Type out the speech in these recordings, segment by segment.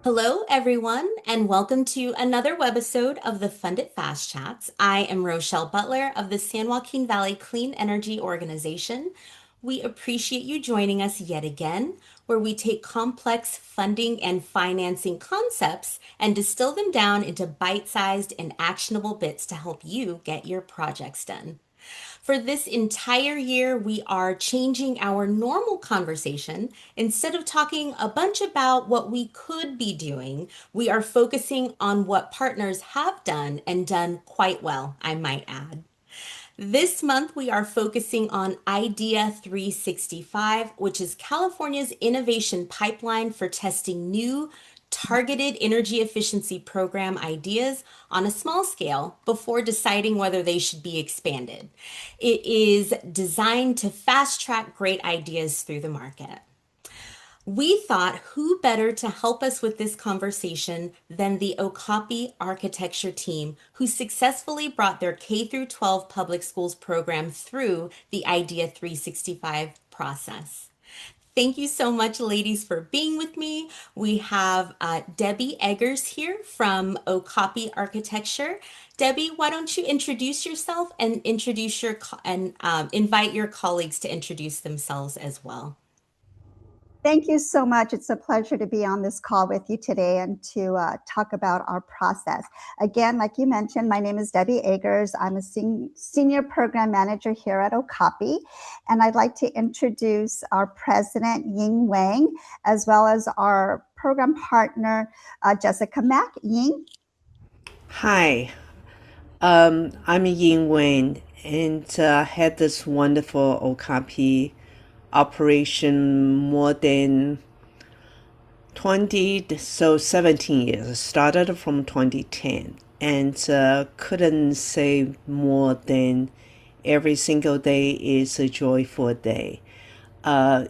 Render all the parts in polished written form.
Hello, everyone, and welcome to another webisode of the Fund It Fast Chats. I am Rochelle Butler of the San Joaquin Valley Clean Energy Organization. We appreciate you joining us yet again, where we take complex funding and financing concepts and distill them down into bite-sized and actionable bits to help you get your projects done. For this entire year, we are changing our normal conversation. Instead of talking a bunch about what we could be doing, we are focusing on what partners have done and done quite well, I might add. This month, we are focusing on IDEA 365, which is California's innovation pipeline for testing new targeted energy efficiency program ideas on a small scale before deciding whether they should be expanded. It is designed to fast track great ideas through the market. We thought who better to help us with this conversation than the Okapi Architecture team, who successfully brought their K through 12 public schools program through the IDEA 365 process. Thank you so much, ladies, for being with me. We have Debbie Eggers here from Okapi Architecture. Debbie, why don't you introduce yourself and invite your colleagues to introduce themselves as well. Thank you so much. It's a pleasure to be on this call with you today and to talk about our process. Again, like you mentioned, my name is Debbie Eggers. I'm a senior program manager here at Okapi, and I'd like to introduce our president, Ying Wang, as well as our program partner, Jessica Mack. Ying? Hi, I'm Yin Wen and had this wonderful Okapi operation more than 17 years. Started from 2010 and couldn't say more than every single day is a joyful day. I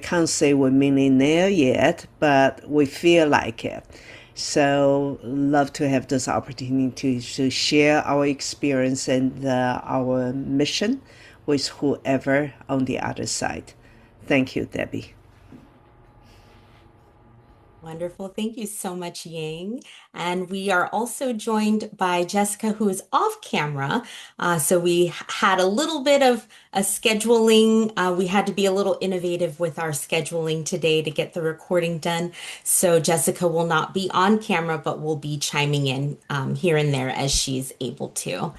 can't say we're millionaire yet, but we feel like it. So love to have this opportunity to share our experience and our mission with whoever on the other side. Thank you, Debbie. Wonderful. Thank you so much, Ying. And we are also joined by Jessica, who is off camera. So we had a little bit of a scheduling. We had to be a little innovative with our scheduling today to get the recording done. So Jessica will not be on camera, but will be chiming in here and there as she's able to.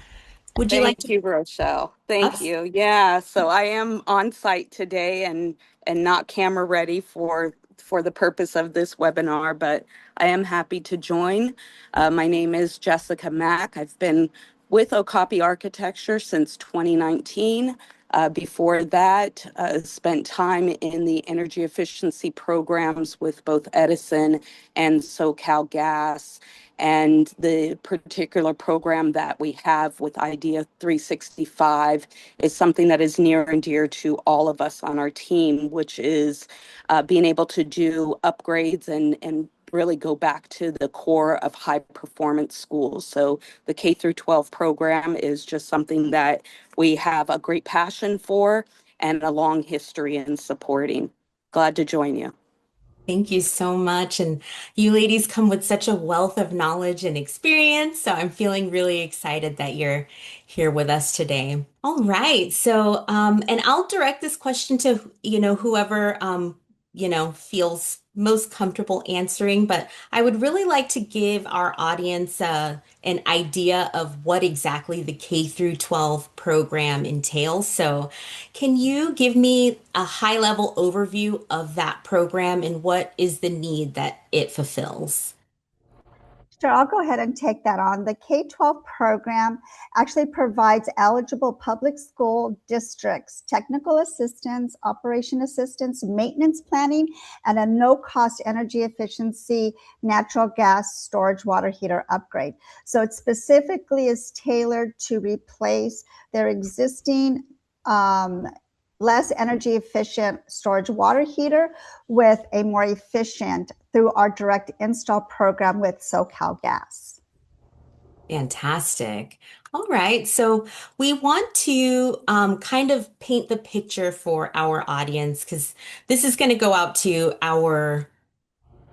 Would you like Thank to? you, Rochelle. Thank Ups? you. Yeah, so I am on site today and not camera ready for the purpose of this webinar, but I am happy to join. My name is Jessica Mack. I've been with Okapi Architecture since 2019. Before that, spent time in the energy efficiency programs with both Edison and SoCal Gas. And the particular program that we have with IDEA 365 is something that is near and dear to all of us on our team, which is being able to do upgrades and really go back to the core of high performance schools. So the K through 12 program is just something that we have a great passion for and a long history in supporting. Glad to join you. Thank you so much. And you ladies come with such a wealth of knowledge and experience. So I'm feeling really excited that you're here with us today. All right. So, and I'll direct this question to, whoever, feels most comfortable answering, but I would really like to give our audience an idea of what exactly the K through 12 program entails. So, can you give me a high level overview of that program and what is the need that it fulfills? Sure, I'll go ahead and take that on. The K-12 program actually provides eligible public school districts technical assistance, operation assistance, maintenance planning, and a no-cost energy efficiency natural gas storage water heater upgrade. So it specifically is tailored to replace their existing less energy efficient storage water heater with a more efficient through our direct install program with SoCal Gas. Fantastic. All right. So we want to kind of paint the picture for our audience because this is going to go out to our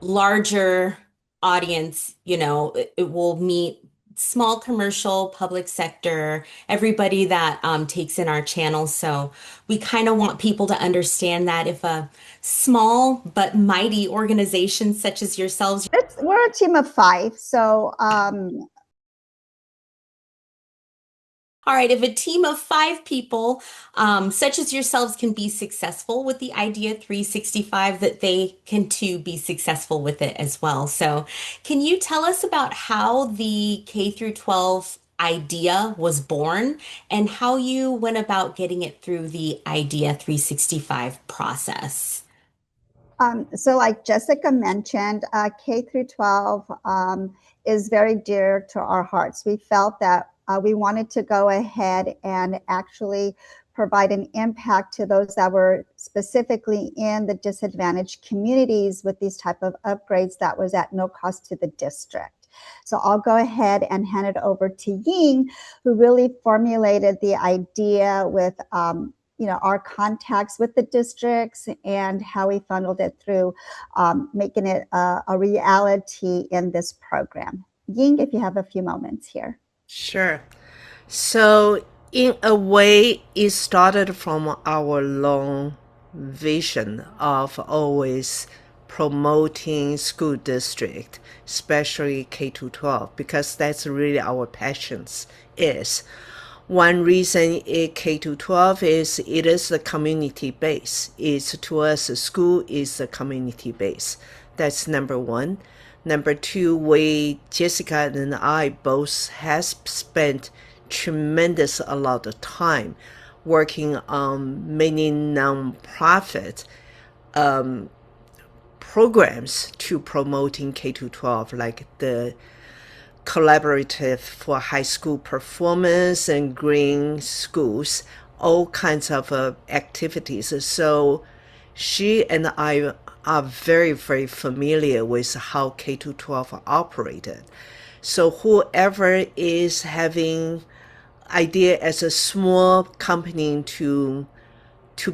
larger audience, it will meet small commercial, public sector, everybody that takes in our channel. So we kind of want people to understand that if a small but mighty organization such as yourselves. We're a team of 5. So All right, if a team of 5 people, such as yourselves, can be successful with the IDEA 365, that they can too be successful with it as well. So, can you tell us about how the K through 12 idea was born and how you went about getting it through the IDEA 365 process? So like Jessica mentioned, K through 12 is very dear to our hearts. We felt that we wanted to go ahead and actually provide an impact to those that were specifically in the disadvantaged communities with these type of upgrades that was at no cost to the district. So I'll go ahead and hand it over to Ying, who really formulated the idea with our contacts with the districts and how we funneled it through making it a reality in this program. Ying, if you have a few moments here. Sure. So, in a way, it started from our long vision of always promoting school district, especially K to 12, because that's really our passions is. One reason it K to 12 is it is the community base. It's to us, school is the community base. That's number one. Number two, Jessica and I both has spent tremendous a lot of time working on many nonprofit programs to promoting K to 12, like the Collaborative for High School Performance and Green Schools, all kinds of activities. So she and I are very, very familiar with how K to 12 operated. So whoever is having idea as a small company to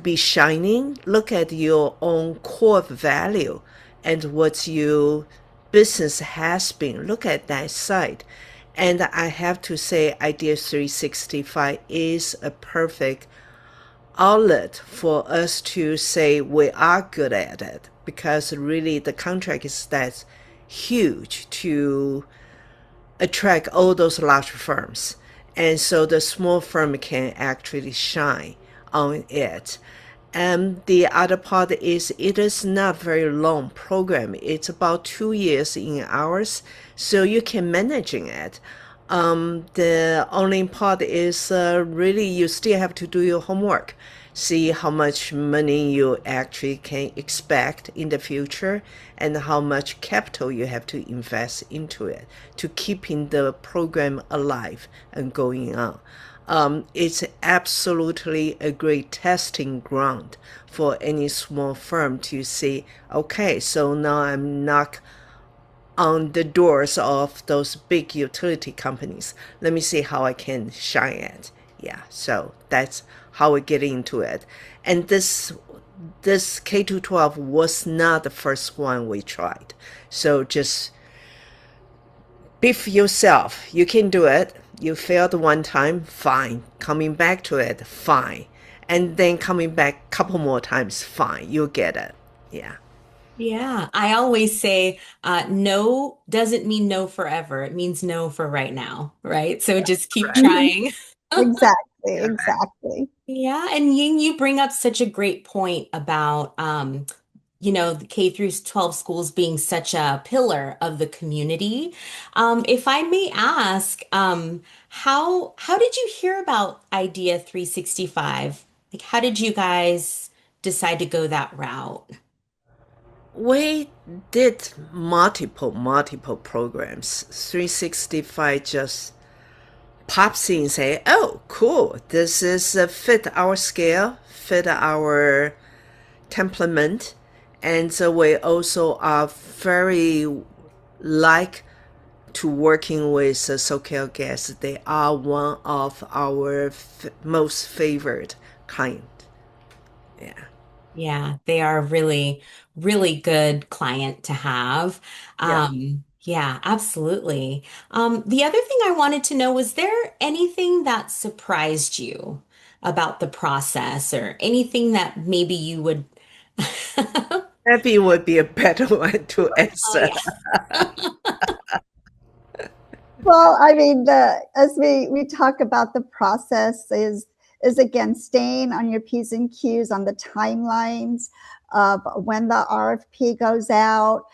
be shining, look at your own core value and what your business has been. Look at that side. And I have to say, IDEA 365 is a perfect outlet for us to say we are good at it, because really the contract is that huge to attract all those large firms. And so the small firm can actually shine on it. And the other part is it is not very long program. It's about 2 years in hours, so you can managing it. The only part is really you still have to do your homework, see how much money you actually can expect in the future and how much capital you have to invest into it to keeping the program alive and going on. It's absolutely a great testing ground for any small firm to see, okay, so now I'm knock on the doors of those big utility companies. Let me see how I can shine it. Yeah, so that's how we get into it. And this K to 12 was not the first one we tried. So just beef yourself. You can do it. You failed one time, fine. Coming back to it, fine. And then coming back a couple more times, fine. You'll get it. Yeah. Yeah, I always say no doesn't mean no forever. It means no for right now, right? So just keep Right. Mhm. trying. Exactly, Yeah. exactly. Yeah, and Ying, you bring up such a great point about the K through 12 schools being such a pillar of the community. If I may ask, how did you hear about IDEA 365? Like, how did you guys decide to go that route? We did multiple programs. 365 just pops in and say, oh, cool. This is fit our scale, fit our temperament. And so we also are very like to working with SoCal guests. They are one of our most favorite kind. Yeah. Yeah, they are really, really good client to have. Yeah. Yeah, absolutely. The other thing I wanted to know, was there anything that surprised you about the process, or anything that maybe you would Happy would be a better one to Oh answer. yeah. Well, I mean, as we talk about the process is again staying on your P's and Q's on the timelines of when the RFP goes out,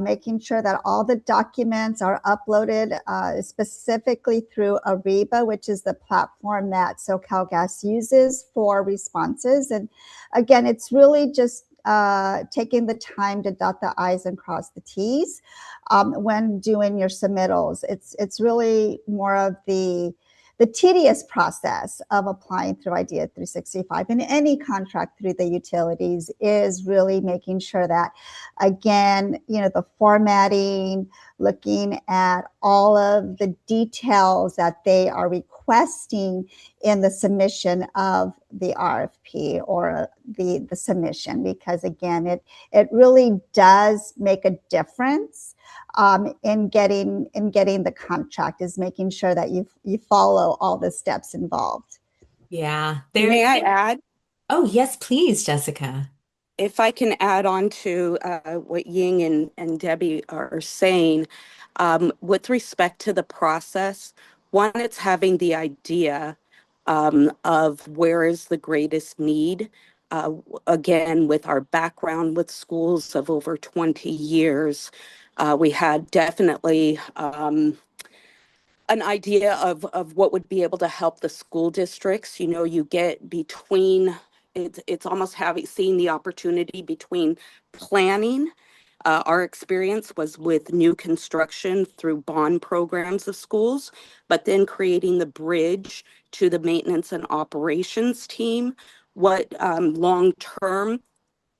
making sure that all the documents are uploaded specifically through Ariba, which is the platform that SoCalGas uses for responses. And again, it's really just taking the time to dot the I's and cross the T's when doing your submittals. It's really more of the tedious process of applying through IDEA 365 and any contract through the utilities is really making sure that, again, the formatting, looking at all of the details that they are requesting in the submission of the RFP or the submission, because again, it really does make a difference in getting the contract, is making sure that you follow all the steps involved. Yeah, May I add? oh yes, please, Jessica. If I can add on to what Ying and Debbie are saying, with respect to the process, one, it's having the idea of where is the greatest need. Again, with our background with schools of over 20 years, we had definitely an idea of what would be able to help the school districts. You know, you get between, it's almost having seen the opportunity between planning. Our experience was with new construction through bond programs of schools, but then creating the bridge to the maintenance and operations team. What long term,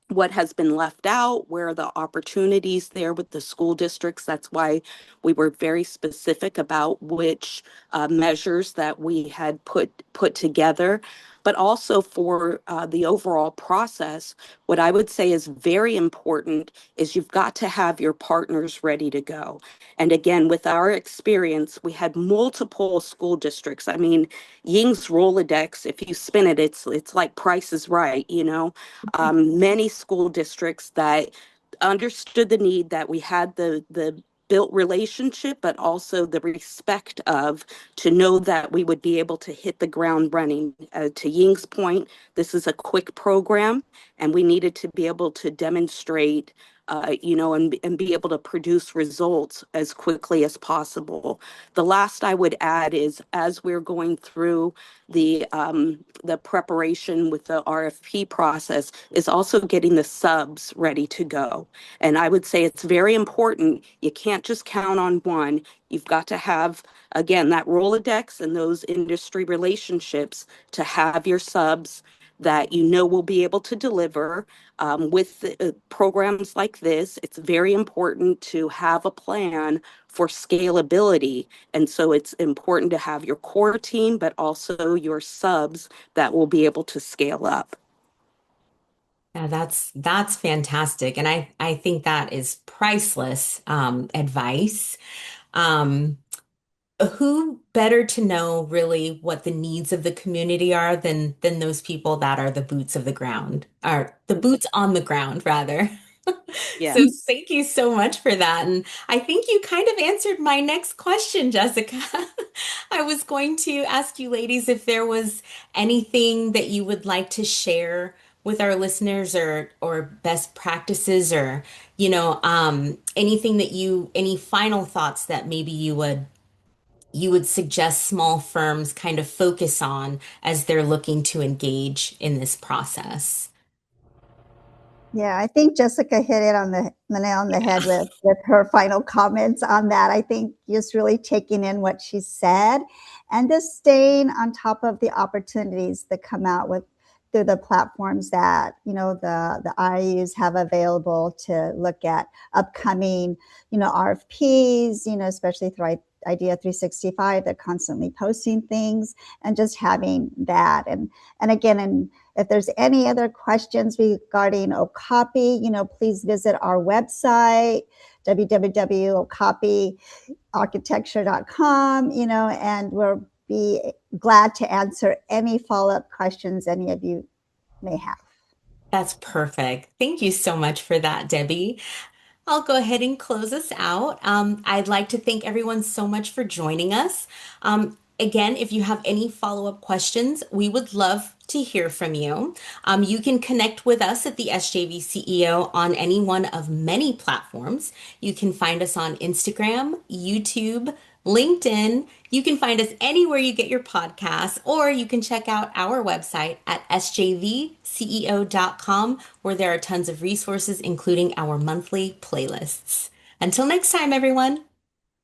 what has been left out, where are the opportunities there with the school districts. That's why we were very specific about which measures that we had put together. But also for the overall process, what I would say is very important is you've got to have your partners ready to go. And again, with our experience, we had multiple school districts. I mean, Ying's Rolodex, if you spin it, it's like Price is Right, you know. Many school districts that understood the need, that we had the built relationship, but also the respect of, to know that we would be able to hit the ground running. To Ying's point, this is a quick program, and we needed to be able to demonstrate, and be able to produce results as quickly as possible. The last I would add is, as we're going through the preparation with the RFP process, is also getting the subs ready to go. And I would say it's very important. You can't just count on one. You've got to have, again, that Rolodex and those industry relationships to have your subs that you know will be able to deliver. With programs like this, it's very important to have a plan for scalability. And so it's important to have your core team, but also your subs that will be able to scale up. Yeah, that's fantastic. And I think that is priceless advice. Um, who better to know really what the needs of the community are than those people that are the boots of the ground, or the boots on the ground rather. So Yes. thank you so much for that. And I think you kind of answered my next question, Jessica. I was going to ask you ladies if there was anything that you would like to share with our listeners, or best practices, or anything that any final thoughts that maybe you would suggest small firms kind of focus on as they're looking to engage in this process. Yeah, I think Jessica hit it on the nail on the head with her final comments on that. I think just really taking in what she said and just staying on top of the opportunities that come out with through the platforms that the IUs have available to look at upcoming RFPs, especially through IDEA 365. They're constantly posting things, and just having that, and again, If there's any other questions regarding Okapi, please visit our website, www.okapiarchitecture.com, and we'll be glad to answer any follow-up questions any of you may have. That's perfect. Thank you so much for that, Debbie. I'll go ahead and close us out. I'd like to thank everyone so much for joining us. Again, if you have any follow-up questions, we would love to hear from you. You can connect with us at the SJV CEO on any one of many platforms. You can find us on Instagram, YouTube, LinkedIn. You can find us anywhere you get your podcasts, or you can check out our website at sjvceo.com, where there are tons of resources, including our monthly playlists. Until next time, everyone.